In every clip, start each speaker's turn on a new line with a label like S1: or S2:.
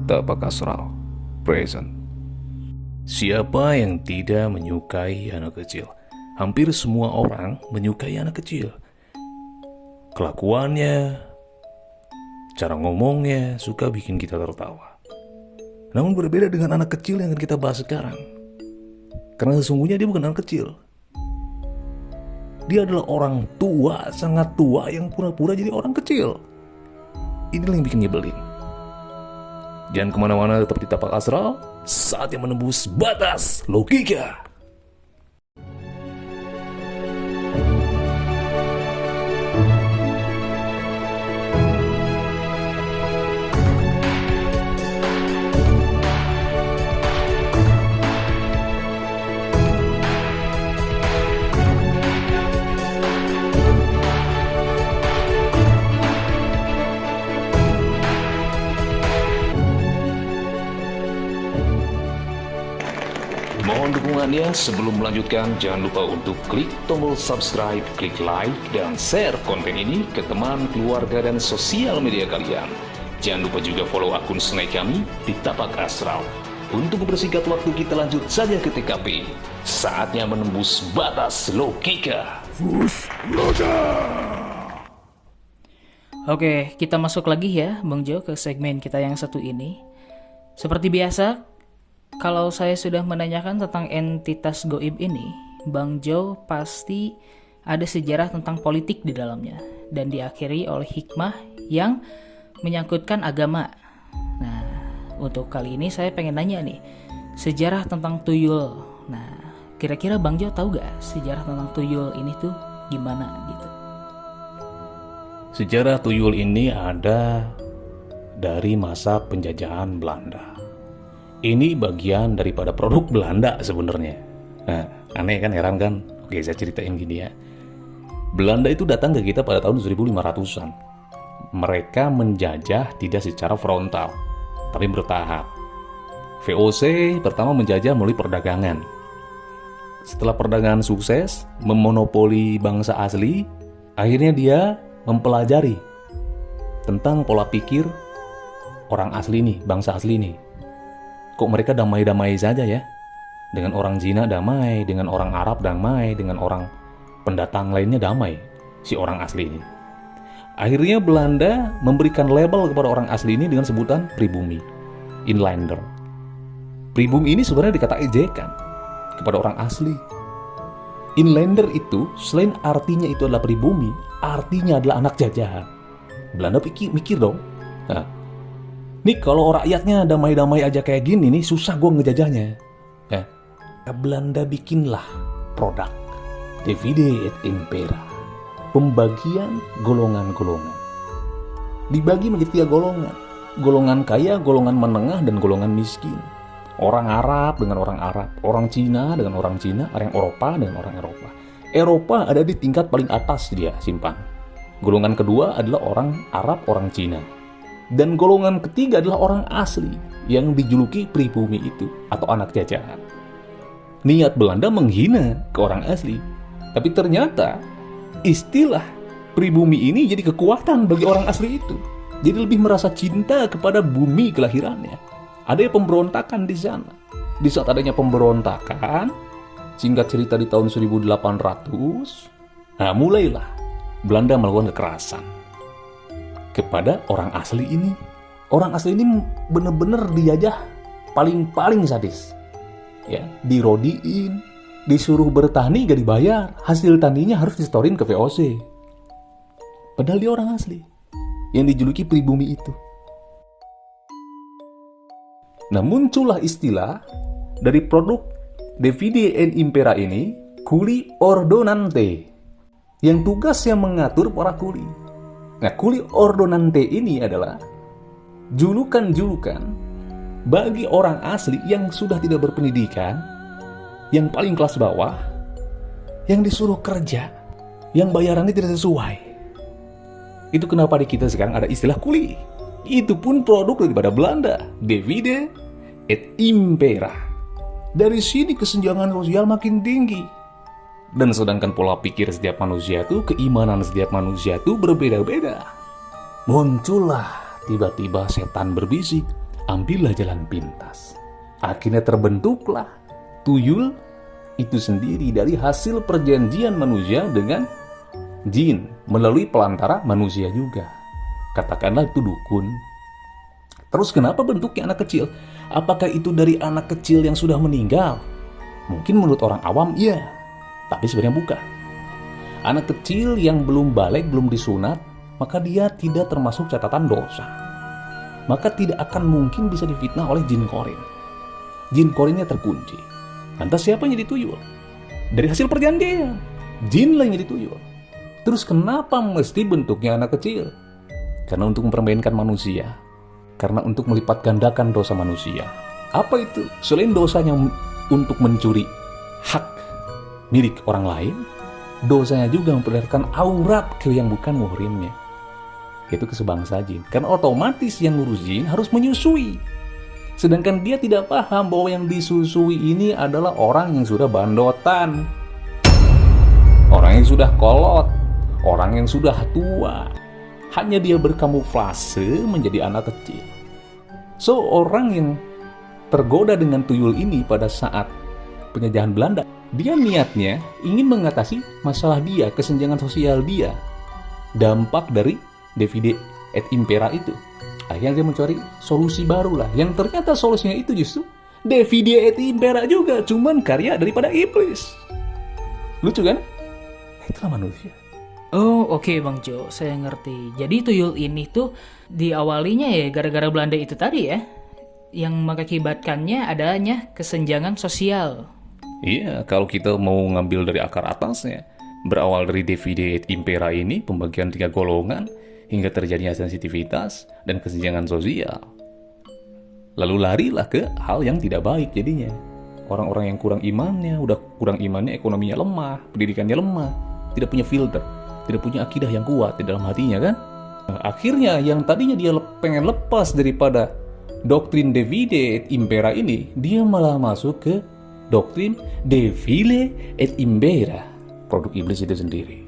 S1: Tapak Astral present. Siapa yang tidak menyukai anak kecil? Hampir semua orang menyukai anak kecil. Kelakuannya, cara ngomongnya suka bikin kita tertawa. Namun berbeda dengan anak kecil yang akan kita bahas sekarang. Karena sesungguhnya dia bukan anak kecil. Dia adalah orang tua, sangat tua yang pura-pura jadi orang kecil. Inilah yang bikin nyebelin. Jangan kemana-mana, tetap di Tapak Astral. Saatnya menembus batas logika. Mohon dukungannya. Sebelum melanjutkan, jangan lupa untuk klik tombol subscribe, klik like, dan share konten ini ke teman, keluarga, dan sosial media kalian. Jangan lupa juga follow akun Snake kami di Tapak Astral. Untuk mempersingkat waktu, kita lanjut saja ke TKP. Saatnya menembus batas logika.
S2: Oke, kita masuk lagi ya, Bang Jo, ke segmen kita yang satu ini. Seperti biasa, kalau saya sudah menanyakan tentang entitas goib ini, Bang Jo pasti ada sejarah tentang politik di dalamnya dan diakhiri oleh hikmah yang menyangkutkan agama. Nah, untuk kali ini saya pengen nanya nih, sejarah tentang tuyul. Nah, kira-kira Bang Jo tahu gak sejarah tentang tuyul ini tuh gimana gitu?
S1: Sejarah tuyul ini ada dari masa penjajahan Belanda. Ini bagian daripada produk Belanda sebenarnya. Nah, aneh kan, heran kan? Oke, saya ceritain gini ya. Belanda itu datang ke kita pada tahun 1500-an. Mereka menjajah tidak secara frontal, tapi bertahap. VOC pertama menjajah melalui perdagangan. Setelah perdagangan sukses, memonopoli bangsa asli, akhirnya dia mempelajari tentang pola pikir orang asli nih, bangsa asli nih. Kok mereka damai-damai saja ya? Dengan orang Cina damai, dengan orang Arab damai, dengan orang pendatang lainnya damai, si orang asli ini. Akhirnya Belanda memberikan label kepada orang asli ini dengan sebutan pribumi, inlander. Pribumi ini sebenarnya dikata ejekan kepada orang asli. Inlander itu, selain artinya itu adalah pribumi, artinya adalah anak jajahan. Belanda mikir dong. Nah, nih kalau rakyatnya damai-damai aja kayak gini nih, susah gue ngejajahnya. Ya, Belanda bikinlah produk Divide et Impera, pembagian golongan-golongan. Dibagi menjadi 3 golongan. Golongan kaya, golongan menengah, dan golongan miskin. Orang Arab dengan orang Arab, orang Cina dengan orang Cina, orang Eropa dengan orang Eropa. Eropa ada di tingkat paling atas dia simpan. Golongan kedua adalah orang Arab, orang Cina. Dan golongan ketiga adalah orang asli yang dijuluki pribumi itu atau anak jajahan. Niat Belanda menghina ke orang asli, tapi ternyata istilah pribumi ini jadi kekuatan bagi orang asli itu. Jadi lebih merasa cinta kepada bumi kelahirannya. Ada pemberontakan di sana. Di saat adanya pemberontakan, singkat cerita di tahun 1800, nah mulailah Belanda melakukan kekerasan kepada orang asli ini. Orang asli ini benar-benar dijajah paling sadis. Ya, dirodiin, disuruh bertani gak dibayar, hasil taninya harus disetorin ke VOC. Padahal dia orang asli yang dijuluki pribumi itu. Nah, muncullah istilah dari produk Divide et Impera ini, kuli ordonante, yang tugasnya mengatur para kuli. Nah, kuli ordonante ini adalah julukan-julukan bagi orang asli yang sudah tidak berpendidikan, yang paling kelas bawah, yang disuruh kerja, yang bayarannya tidak sesuai. Itu kenapa di kita sekarang ada istilah kuli. Itu pun produk daripada Belanda, Divide et Impera. Dari sini kesenjangan sosial makin tinggi. Dan sedangkan pola pikir setiap manusia itu, keimanan setiap manusia itu berbeda-beda. Muncullah tiba-tiba setan berbisik, ambillah jalan pintas. Akhirnya terbentuklah tuyul itu sendiri dari hasil perjanjian manusia dengan jin melalui pelantara manusia juga. Katakanlah itu dukun. Terus kenapa bentuknya anak kecil? Apakah itu dari anak kecil yang sudah meninggal? Mungkin menurut orang awam iya, tapi sebenarnya bukan. Anak kecil yang belum balik, belum disunat, maka dia tidak termasuk catatan dosa. Maka tidak akan mungkin bisa difitnah oleh jin korin. Jin korinnya terkunci. Lantas siapa yang jadi tuyul? Dari hasil perjanjian, jin lah yang jadi tuyul. Terus kenapa mesti bentuknya anak kecil? Karena untuk mempermainkan manusia. Karena untuk melipat gandakan dosa manusia. Apa itu? Selain dosanya untuk mencuri hak milik orang lain, dosanya juga memperlihatkan aurat ke yang bukan muhrimnya, yaitu ke sebangsa jin. Karena otomatis yang ngurus jin harus menyusui. Sedangkan dia tidak paham bahwa yang disusui ini adalah orang yang sudah bandotan, orang yang sudah kolot, orang yang sudah tua. Hanya dia berkamuflase menjadi anak kecil. So, orang yang tergoda dengan tuyul ini pada saat penjajahan Belanda, dia niatnya ingin mengatasi masalah dia, kesenjangan sosial dia, dampak dari divide et impera itu. Akhirnya dia mencari solusi baru lah, yang ternyata solusinya itu justru divide et impera juga, cuman karya daripada iblis. Lucu kan? Itulah manusia.
S2: Oh oke Bang Jo, saya ngerti. Jadi tuyul ini tuh diawalinya ya gara-gara Belanda itu tadi ya, yang mengakibatkannya adanya kesenjangan sosial.
S1: Iya, kalau kita mau ngambil dari akar atasnya, berawal dari divide et impera ini, pembagian 3 golongan, hingga terjadinya sensitivitas dan kesenjangan sosial. Lalu larilah ke hal yang tidak baik jadinya. Orang-orang yang kurang imannya, udah kurang imannya, ekonominya lemah, pendidikannya lemah, tidak punya filter, tidak punya akidah yang kuat di dalam hatinya kan. Nah, akhirnya yang tadinya dia pengen lepas daripada doktrin divide et impera ini, dia malah masuk ke doktrin divide et impera, produk iblis itu sendiri.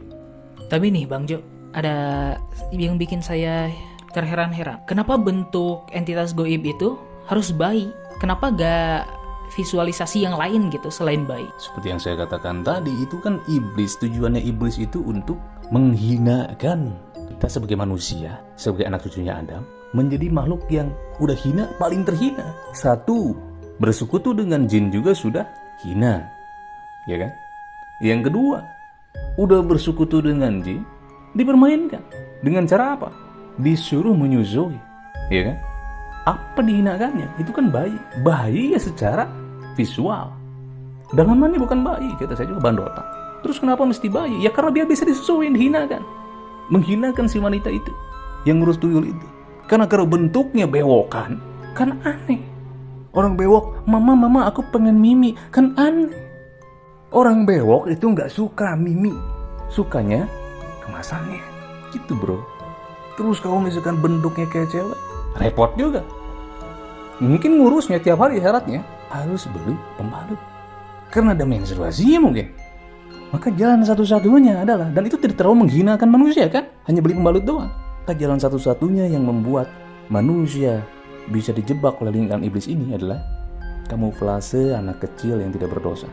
S2: Tapi nih Bang Jo, ada yang bikin saya terheran-heran. Kenapa bentuk entitas goib itu harus bayi? Kenapa gak visualisasi yang lain gitu selain bayi?
S1: Seperti yang saya katakan tadi, itu kan iblis. Tujuannya iblis itu untuk menghinakan kita sebagai manusia, sebagai anak cucunya Adam, menjadi makhluk yang udah hina, paling terhina. Satu, bersekutu dengan jin juga sudah hina, ya kan? Yang kedua, udah bersekutu dengan jin, dipermainkan. Dengan cara apa? Disuruh menyusui, ya kan? Apa dihinakannya? Itu kan bayi. Bayi ya secara visual. Dalamannya bukan bayi, kata saya juga bandotan. Terus kenapa mesti bayi? Ya karena dia bisa disusuin, dihinakan. Menghinakan si wanita itu, yang ngurus tuyul itu. Karena kalau bentuknya bewokan, kan aneh. Orang bewok, mama aku pengen mimi, kan aneh. Orang bewok itu nggak suka mimi, sukanya kemasannya, gitu bro. Terus kalau misalkan bentuknya kayak cewek, repot juga. Mungkin ngurusnya tiap hari syaratnya harus beli pembalut, karena ada menstruasinya mungkin. Maka jalan satu-satunya adalah, dan itu tidak terlalu menghinakan manusia kan, hanya beli pembalut doang. Maka jalan satu-satunya yang membuat manusia bisa dijebak oleh lingkaran iblis ini adalah kamuflase anak kecil yang tidak berdosa,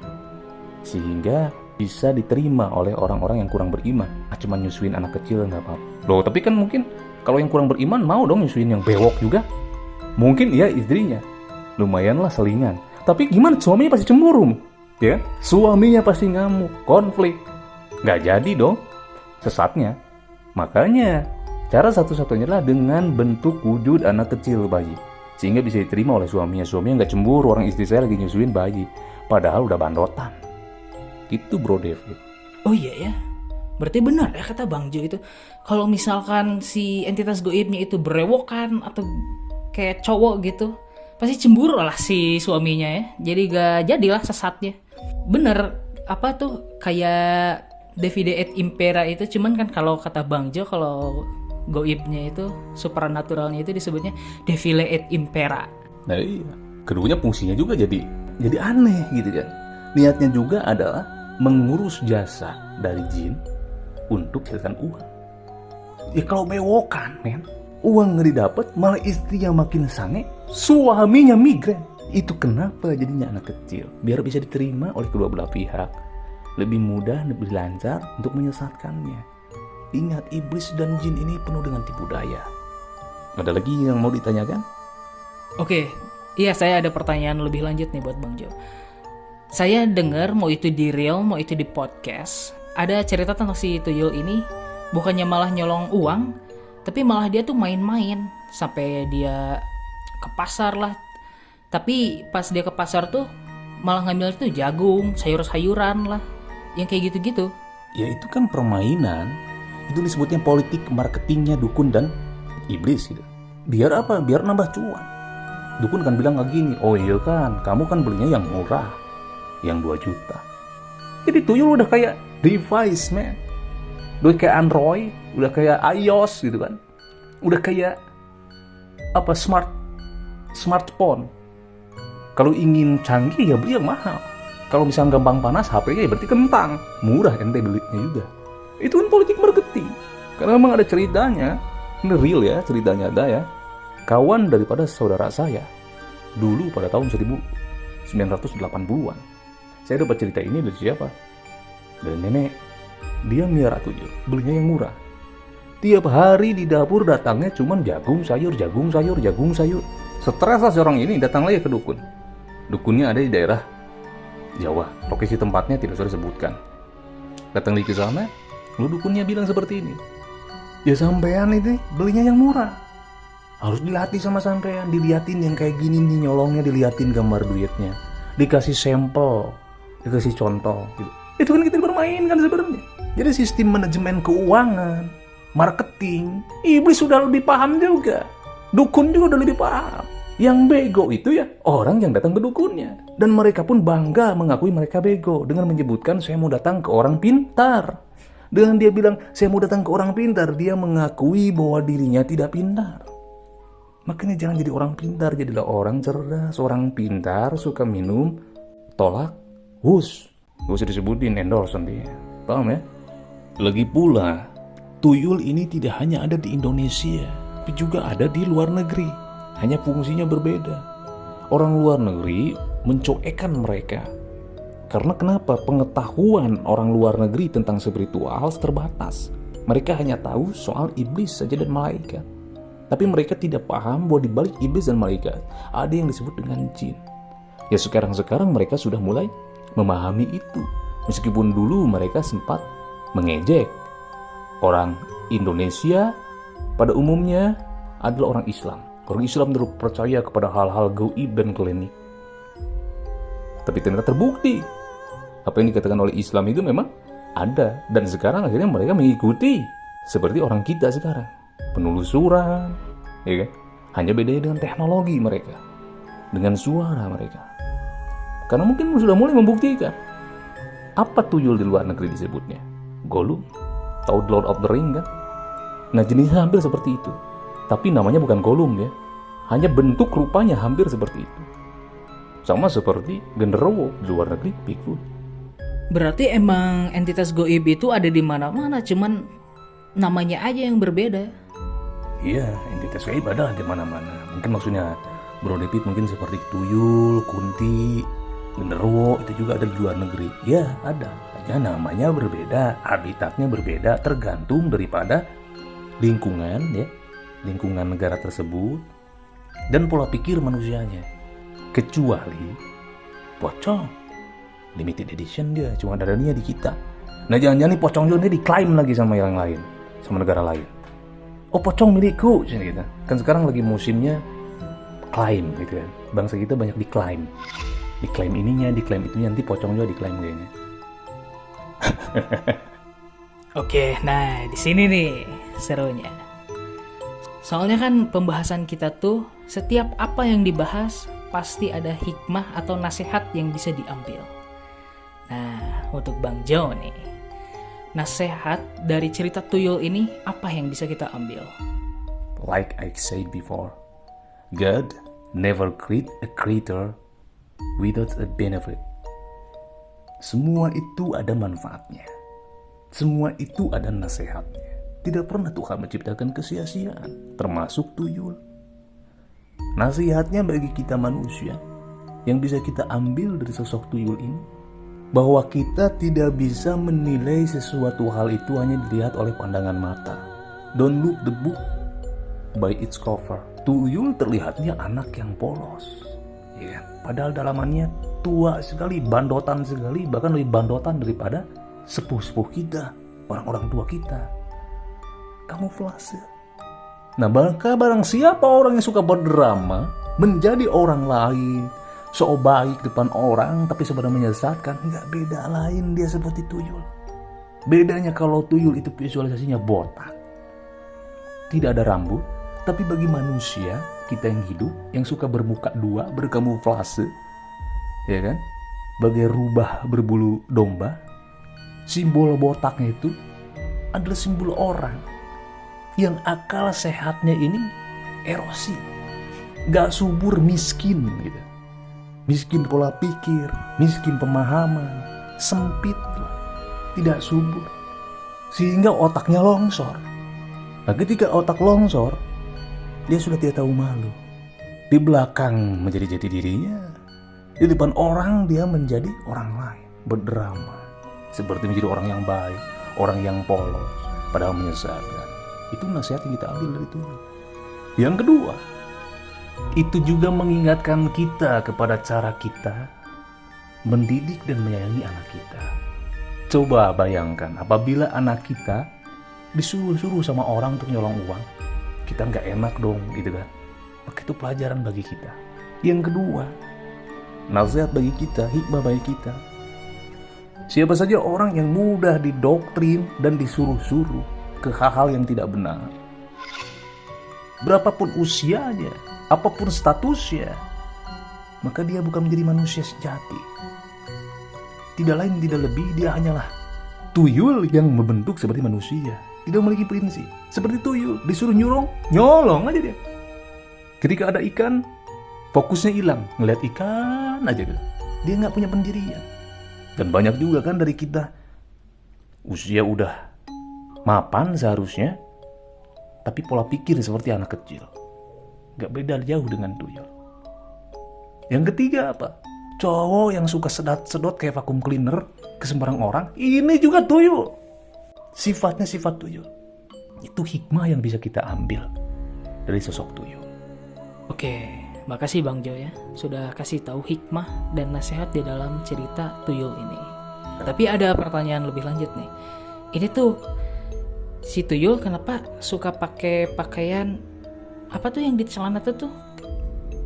S1: sehingga bisa diterima oleh orang-orang yang kurang beriman. Cuma nyusuin anak kecil nggak apa-apa. Loh, tapi kan mungkin kalau yang kurang beriman mau dong nyusuin yang bewok juga. Mungkin ya istrinya lumayanlah selingan. Tapi gimana, suaminya pasti cemburu, ya? Suaminya pasti ngamuk, konflik. Nggak jadi dong sesatnya. Makanya cara satu-satunya adalah dengan bentuk wujud anak kecil bayi, sehingga bisa diterima oleh suaminya. Suaminya nggak cemburu, orang istri saya lagi nyusuin bayi, padahal udah bandotan. Gitu bro David.
S2: Oh iya ya, berarti benar ya kata Bang Jo itu. Kalau misalkan si entitas goibnya itu berewokan atau kayak cowok gitu, pasti cemburu lah si suaminya ya. Jadi gak jadilah sesatnya. Bener, apa tuh kayak divide et impera itu. Cuman kan kalau kata Bang Jo, kalau goibnya itu, supernaturalnya itu disebutnya divide et impera.
S1: Nah iya, keduanya fungsinya juga jadi aneh gitu kan. Niatnya juga adalah mengurus jasa dari jin untuk hasilkan uang. Ya kalau bewokan men, Uang nggak didapat, malah istri yang makin sange, suaminya migran. Itu kenapa jadinya anak kecil? Biar bisa diterima oleh kedua belah pihak. Lebih mudah, lebih lancar untuk menyesatkannya. Ingat, iblis dan jin ini penuh dengan tipu daya. Ada lagi yang mau ditanyakan?
S2: Oke, iya saya ada pertanyaan lebih lanjut nih buat Bang Jo. Saya dengar mau itu di real, mau itu di podcast, ada cerita tentang si tuyul ini bukannya malah nyolong uang, tapi malah dia tuh main-main sampai dia ke pasar lah. Tapi pas dia ke pasar tuh malah ngambil tuh jagung, sayur-sayuran lah, yang kayak gitu-gitu.
S1: Ya itu kan permainan. Itu disebutnya politik marketingnya dukun dan iblis gitu. Biar apa? Biar nambah cuan. Dukun kan bilang kayak gini, oh iya kan, kamu kan belinya yang murah, yang 2 juta. Jadi tuyul udah kayak device, man. Udah kayak Android, udah kayak iOS gitu kan. Udah kayak apa, smartphone. Kalau ingin canggih ya beli yang mahal. Kalau misalnya gampang panas HP-nya ya berarti kentang. Murah ente belinya juga. Itu kan politik marketing. Karena memang ada ceritanya. Ini real ya, ceritanya ada ya. Kawan daripada saudara saya dulu pada tahun 1980-an. Saya dapat cerita ini dari siapa? Dari nenek. Dia miara tuyul, belinya yang murah. Tiap hari di dapur datangnya cuman jagung sayur. Stres lah seorang ini, datang lagi ke dukun. Dukunnya ada di daerah Jawa. Lokasi tempatnya tidak usah disebutkan. Datang lagi ke sana, lalu dukunnya bilang seperti ini. Ya sampean itu belinya yang murah. Harus dilatih sama sampean, diliatin yang kayak gini nih nyolongnya, diliatin gambar duitnya, dikasih sampel, dikasih contoh gitu. Itu kan kita bermain kan sebenarnya. Jadi sistem manajemen keuangan, marketing, iblis sudah lebih paham juga. Dukun juga udah lebih paham. Yang bego itu ya orang yang datang ke dukunnya. Dan mereka pun bangga mengakui mereka bego dengan menyebutkan saya mau datang ke orang pintar. Dengan dia bilang saya mau datang ke orang pintar, dia mengakui bahwa dirinya tidak pintar. Makanya jangan jadi orang pintar, jadilah orang cerdas, orang pintar, suka minum, tolak, hus. Gak usah disebutin endorse dia. Paham ya? Lagi pula, tuyul ini tidak hanya ada di Indonesia, tapi juga ada di luar negeri. Hanya fungsinya berbeda. Orang luar negeri mencoekkan mereka. Karena kenapa? Pengetahuan orang luar negeri tentang spiritual terbatas. Mereka hanya tahu soal iblis saja dan malaikat. Tapi mereka tidak paham bahwa di balik iblis dan malaikat ada yang disebut dengan jin. Ya sekarang mereka sudah mulai memahami itu. Meskipun dulu mereka sempat mengejek. Orang Indonesia pada umumnya adalah orang Islam. Orang Islam terus percaya kepada hal-hal gaib dan klinik. Tapi ternyata terbukti apa yang dikatakan oleh Islam itu memang ada. Dan sekarang akhirnya mereka mengikuti. Seperti orang kita sekarang. Penelusuran, ya kan? Hanya bedanya dengan teknologi mereka, dengan suara mereka. Karena mungkin sudah mulai membuktikan. Apa tuyul di luar negeri disebutnya? Gollum. Tahu Lord of the Ring kan? Nah jenisnya hampir seperti itu. Tapi namanya bukan Gollum ya. Hanya bentuk rupanya hampir seperti itu. Sama seperti genderuwo di luar negeri, Bigfoot.
S2: Berarti emang entitas goib itu ada di mana-mana, cuman namanya aja yang berbeda.
S1: Iya, entitas gaib ada di mana-mana. Mungkin maksudnya Bro David mungkin seperti tuyul, kunti, genderuwo itu juga ada di luar negeri. Ya ada, hanya namanya berbeda, habitatnya berbeda, tergantung daripada lingkungan ya, lingkungan negara tersebut dan pola pikir manusianya. Kecuali pocong, limited edition dia, cuma ada dia di kita. Nah jangan-jangan nih pocong juga diklaim lagi sama yang lain, sama negara lain. Oh pocong milikku, gitu. Kan sekarang lagi musimnya klaim gitu kan. Bangsa kita banyak diklaim. Diklaim ininya, diklaim itunya, nanti pocong juga diklaim kayaknya.
S2: Oke, nah di sini nih serunya. Soalnya kan pembahasan kita tuh setiap apa yang dibahas pasti ada hikmah atau nasihat yang bisa diambil. Nah, untuk Bang Jo nih, nasihat dari cerita tuyul ini apa yang bisa kita ambil?
S1: Like I said before, God never create a creature without a benefit. Semua itu ada manfaatnya. Semua itu ada nasihatnya. Tidak pernah Tuhan menciptakan kesia-siaan, termasuk tuyul. Nasihatnya bagi kita manusia yang bisa kita ambil dari sosok tuyul ini, bahwa kita tidak bisa menilai sesuatu hal itu hanya dilihat oleh pandangan mata. Don't look the book by its cover. Tuyul terlihatnya anak yang polos, ya, padahal dalamannya tua sekali, bandotan sekali, bahkan lebih bandotan daripada sepuh-sepuh kita, orang-orang tua kita. Kamuflase. Nah, maka barang siapa orang yang suka berdrama, menjadi orang lain, so baik depan orang, tapi sebenarnya menyesatkan, nggak beda lain dia seperti tuyul. Bedanya kalau tuyul itu visualisasinya botak, tidak ada rambut, tapi bagi manusia, kita yang hidup, yang suka bermuka dua, berkamuflase, ya kan, bagai rubah berbulu domba, simbol botaknya itu adalah simbol orang yang akal sehatnya ini erosi, gak subur, miskin gitu. Miskin pola pikir, miskin pemahaman, sempit, tidak subur, sehingga otaknya longsor. Nah, ketika otak longsor, dia sudah tidak tahu malu. Di belakang menjadi jati dirinya, di depan orang dia menjadi orang lain, berdrama, seperti menjadi orang yang baik, orang yang polos, padahal menyesatkan. Itu nasihat yang kita ambil dari tuyul. Yang kedua, itu juga mengingatkan kita kepada cara kita mendidik dan menyayangi anak kita. Coba bayangkan apabila anak kita disuruh-suruh sama orang untuk nyolong uang, kita nggak enak dong gitu kan. Maka itu pelajaran bagi kita. Yang kedua, nasihat bagi kita, hikmah bagi kita. Siapa saja orang yang mudah didoktrin dan disuruh-suruh ke hal-hal yang tidak benar, berapapun usianya, apapun statusnya, maka dia bukan menjadi manusia sejati. Tidak lain tidak lebih, dia hanyalah tuyul yang membentuk seperti manusia, tidak memiliki prinsip. Seperti tuyul, disuruh nyolong aja dia. Ketika ada ikan, fokusnya hilang, ngeliat ikan aja gitu. Dia nggak punya pendirian. Dan banyak juga kan dari kita, usia udah mapan seharusnya, tapi pola pikir seperti anak kecil. Gak beda jauh dengan tuyul. Yang ketiga apa? Cowok yang suka sedot-sedot kayak vacuum cleaner ke sembarang orang, ini juga tuyul. Sifatnya sifat tuyul. Itu hikmah yang bisa kita ambil dari sosok tuyul.
S2: Oke, makasih Bang Jo ya, sudah kasih tahu hikmah dan nasihat di dalam cerita tuyul ini. Tapi ada pertanyaan lebih lanjut nih. Ini tuh si tuyul kenapa suka pakai pakaian apa tuh yang di celana tuh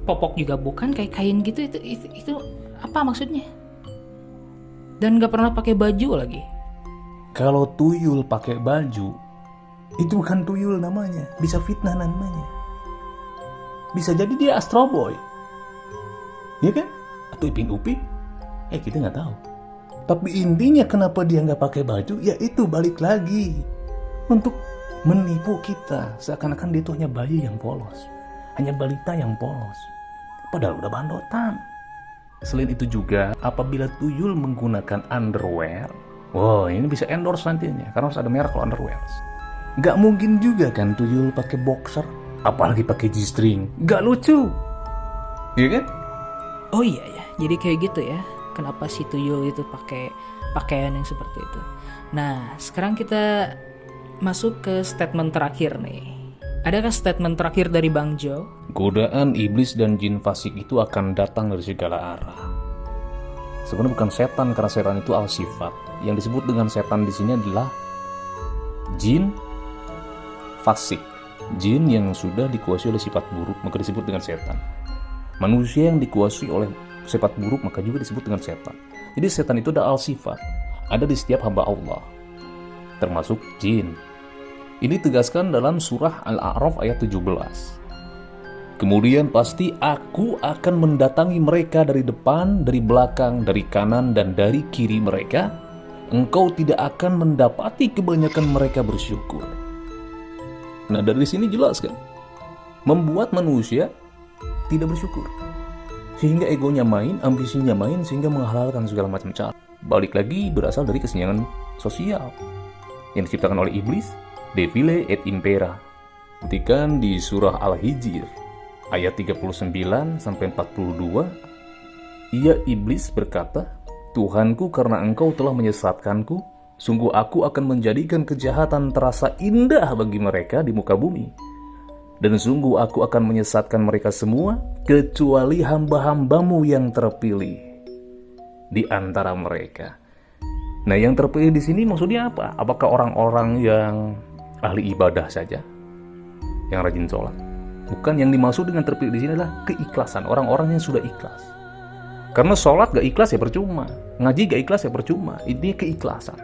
S2: popok juga bukan, kayak kain gitu, itu apa maksudnya? Dan nggak pernah pakai baju lagi.
S1: Kalau tuyul pakai baju, itu bukan tuyul namanya, bisa fitnah namanya. Bisa jadi dia Astro Boy, ya kan? Atau Ipin Upin, kita nggak tahu. Tapi intinya kenapa dia nggak pakai baju, ya itu balik lagi untuk menipu kita, seakan-akan dia itu hanya bayi yang polos, hanya balita yang polos, padahal udah bandotan. Selain itu juga, apabila tuyul menggunakan underwear, ini bisa endorse nantinya, karena harus ada merek kalau underwear. Gak mungkin juga kan tuyul pakai boxer, apalagi pakai G-string, gak lucu, iya kan?
S2: Oh iya ya, jadi kayak gitu ya, kenapa si tuyul itu pakai pakaian yang seperti itu. Nah, sekarang kita masuk ke statement terakhir nih. Adakah statement terakhir dari Bang Jo?
S1: Godaan iblis dan jin fasik itu akan datang dari segala arah. Sebenarnya bukan setan, karena setan itu al-sifat. Yang disebut dengan setan di sini adalah jin fasik. Jin yang sudah dikuasai oleh sifat buruk, maka disebut dengan setan. Manusia yang dikuasai oleh sifat buruk, maka juga disebut dengan setan. Jadi setan itu ada al-sifat, ada di setiap hamba Allah, termasuk jin. Ini tegaskan dalam surah Al-A'raf ayat 17. Kemudian pasti aku akan mendatangi mereka dari depan, dari belakang, dari kanan, dan dari kiri mereka. Engkau tidak akan mendapati kebanyakan mereka bersyukur. Nah, dari sini jelas kan, membuat manusia tidak bersyukur, sehingga egonya main, ambisinya main, sehingga menghalalkan segala macam cara. Balik lagi berasal dari kesenjangan sosial yang diciptakan oleh iblis Defile et impera. Buktikan di surah Al-Hijr ayat 39 sampai 42. Ia iblis berkata, Tuhanku, karena engkau telah menyesatkanku, sungguh aku akan menjadikan kejahatan terasa indah bagi mereka di muka bumi. Dan sungguh aku akan menyesatkan mereka semua, kecuali hamba-hambamu yang terpilih di antara mereka. Nah, yang terpilih di sini maksudnya apa? Apakah orang-orang yang ahli ibadah saja, yang rajin sholat? Bukan, yang dimaksud dengan terpilih di sini adalah keikhlasan, orang-orang yang sudah ikhlas. Karena sholat gak ikhlas ya percuma, ngaji gak ikhlas ya percuma. Ini keikhlasan.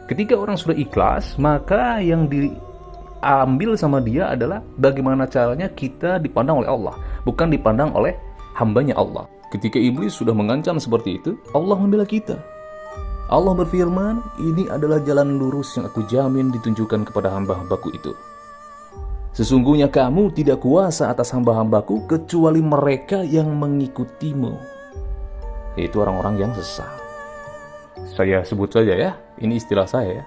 S1: Ketika orang sudah ikhlas, maka yang diambil sama dia adalah bagaimana caranya kita dipandang oleh Allah, bukan dipandang oleh hambanya Allah. Ketika iblis sudah mengancam seperti itu, Allah membela kita. Allah berfirman, ini adalah jalan lurus yang aku jamin ditunjukkan kepada hamba-hambaku itu. Sesungguhnya kamu tidak kuasa atas hamba-hambaku kecuali mereka yang mengikutimu, yaitu orang-orang yang sesat. Saya sebut saja ya, ini istilah saya ya.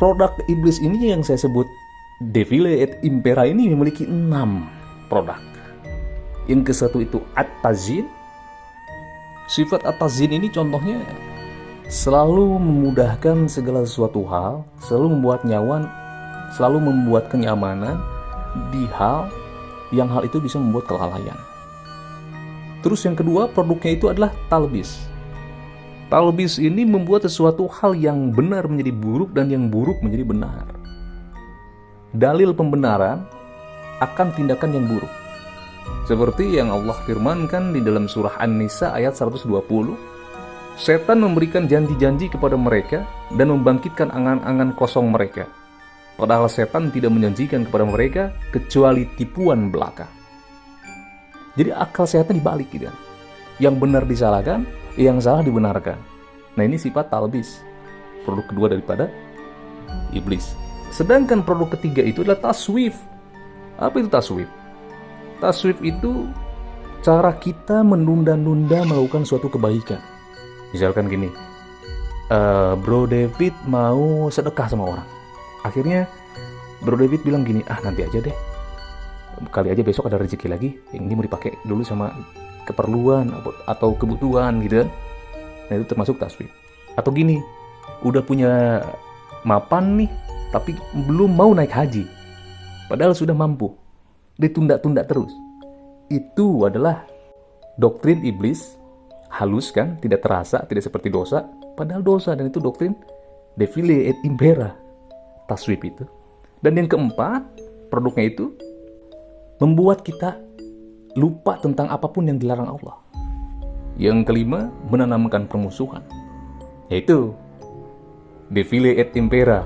S1: Produk iblis ini yang saya sebut Defile et Impera ini memiliki 6 produk. Yang ke satu itu at-tazyin. Sifat at-tazyin ini contohnya selalu memudahkan segala sesuatu hal, selalu membuat nyaman, selalu membuat kenyamanan di hal yang hal itu bisa membuat kelalaian. Terus yang kedua produknya itu adalah talbis. Talbis ini membuat sesuatu hal yang benar menjadi buruk dan yang buruk menjadi benar. Dalil pembenaran akan tindakan yang buruk. Seperti yang Allah firmankan di dalam surah An-Nisa ayat 120. Setan memberikan janji-janji kepada mereka dan membangkitkan angan-angan kosong mereka. Padahal setan tidak menjanjikan kepada mereka kecuali tipuan belaka. Jadi akal setan dibalik gitu. Yang benar disalahkan, yang salah dibenarkan. Nah, ini sifat talbis. Produk kedua daripada iblis. Sedangkan produk ketiga itu adalah taswif. Apa itu taswif? Taswif itu cara kita menunda-nunda melakukan suatu kebaikan. Misalkan gini, Bro David mau sedekah sama orang. Akhirnya Bro David bilang gini, nanti aja deh, kali aja besok ada rezeki lagi, yang ini mau dipakai dulu sama keperluan atau kebutuhan gitu kan. Nah, itu termasuk taswif. Atau gini, udah punya mapan nih, tapi belum mau naik haji, padahal sudah mampu, ditunda-tunda terus. Itu adalah doktrin iblis. Halus kan, tidak terasa, tidak seperti dosa, padahal dosa. Dan itu doktrin Defile et Impera, taswif itu. Dan yang keempat, produknya itu membuat kita lupa tentang apapun yang dilarang Allah. Yang kelima, menanamkan permusuhan, yaitu Defile et Impera.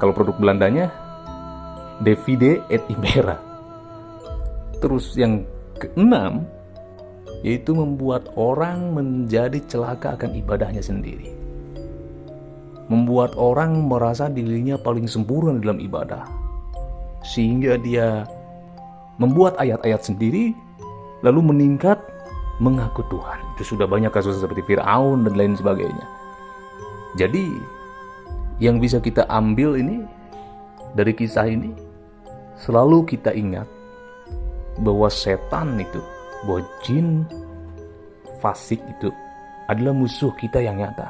S1: Kalau produk Belandanya Divide et Impera. Terus yang keenam, yaitu membuat orang menjadi celaka akan ibadahnya sendiri. Membuat orang merasa dirinya paling sempurna dalam ibadah, sehingga dia membuat ayat-ayat sendiri, lalu meningkat mengaku Tuhan. Itu sudah banyak kasus seperti Fir'aun dan lain sebagainya. Jadi, yang bisa kita ambil ini dari kisah ini, selalu kita ingat bahwa setan itu, bahwa jin fasik itu adalah musuh kita yang nyata.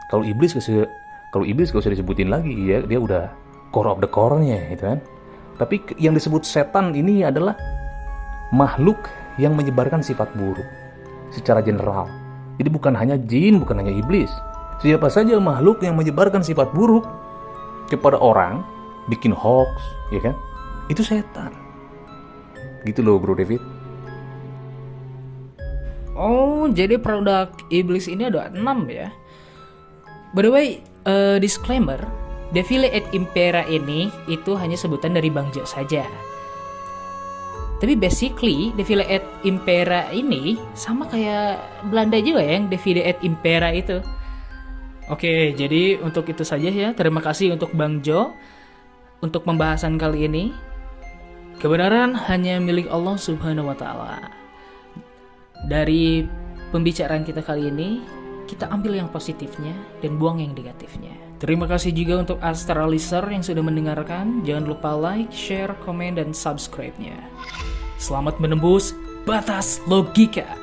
S1: Kalau iblis gak usah disebutin lagi, ya dia udah core of the core-nya gitu kan. Tapi yang disebut setan ini adalah makhluk yang menyebarkan sifat buruk secara general. Jadi bukan hanya jin, bukan hanya iblis. Siapa saja makhluk yang menyebarkan sifat buruk kepada orang, bikin hoax, ya kan? Itu setan. Gitu loh, Bro David.
S2: Oh, jadi produk iblis ini ada 6 ya. By the way, disclaimer, Defile et Impera ini itu hanya sebutan dari Bang Jo saja. Tapi basically, Defile et Impera ini sama kayak Belanda juga ya, yang Divide et Impera itu. Oke, jadi untuk itu saja ya. Terima kasih untuk Bang Jo untuk pembahasan kali ini. Kebenaran hanya milik Allah Subhanahu wa Ta'ala. Dari pembicaraan kita kali ini, kita ambil yang positifnya dan buang yang negatifnya. Terima kasih juga untuk Astralizer yang sudah mendengarkan. Jangan lupa like, share, komen, dan subscribe-nya. Selamat menembus batas logika.